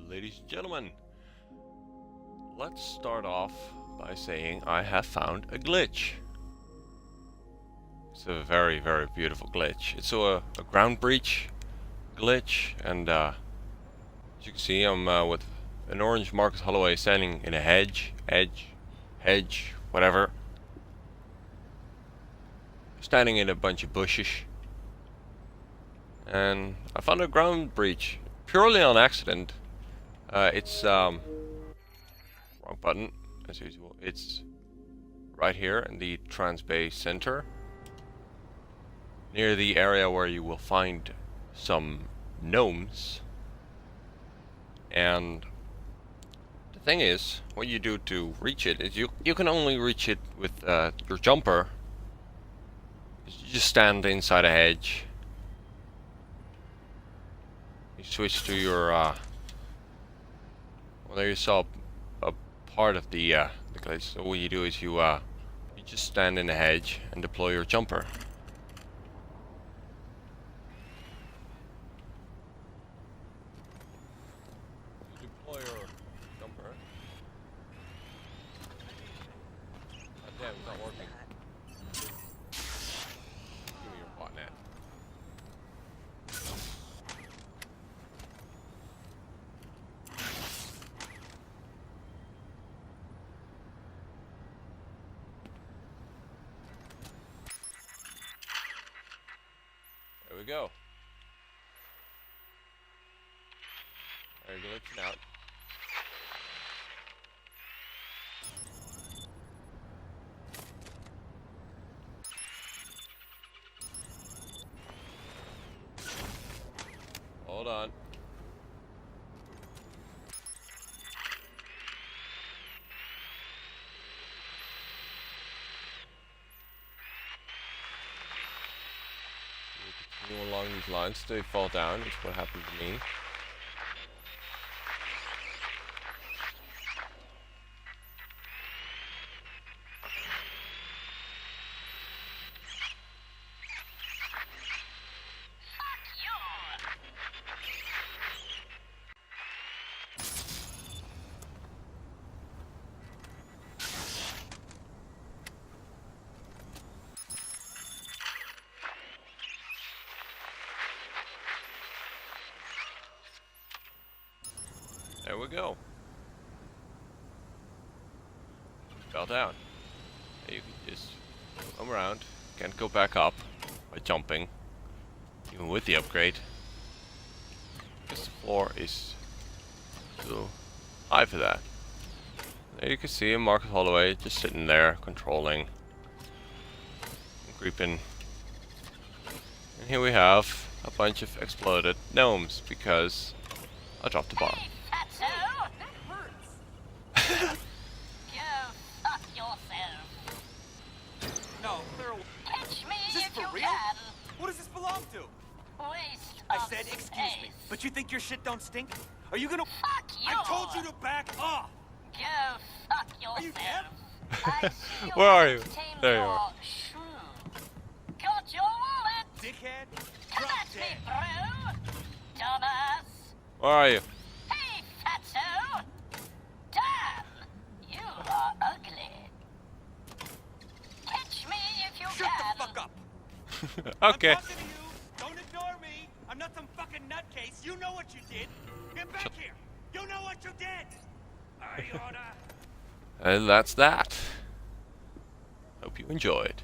Ladies and gentlemen, let's start off by saying I have found a glitch. It's a very, very beautiful glitch. It's a ground breach glitch, and as you can see, I'm with an orange Marcus Holloway standing in a hedge, whatever. Standing in a bunch of bushes. And I found a ground breach purely on accident. It's wrong button as usual. It's right here in the transbay center, near the area where you will find some gnomes. And the thing is, what you do to reach it is you can only reach it with your jumper. You just stand inside a hedge. You switch to your well, there you saw a part of the glitch. So what you do is you just stand in a hedge and deploy your jumper. You deploy your jumper. God damn, it's not working. Give me your botnet. There we go. There you go, glitching out. Hold on. Continue along these lines till you fall down. That's what happened to me. There we go. Fell down. Now you can just come around. Can't go back up by jumping, even with the upgrade. Because the floor is too high for that. There you can see Marcus Holloway just sitting there, controlling, creeping. And here we have a bunch of exploded gnomes because I dropped a bomb. I said, excuse me, but you think your shit don't stink? Are you gonna— Fuck you! I told you to back off! Go fuck yourself. Are you deaf? Where are you? There you are. Got your wallet! Dickhead! Come Drop at me, dead! bro! Dumbass! Where are you? Hey, fatso! Damn! You are ugly. Catch me if you Shut can! the fuck up! Okay. I'm talking to you! Don't ignore me! I'm not some fucking nutcase! You know what you did! Get back here! You know what you did! I oughta— And that's that. Hope you enjoyed.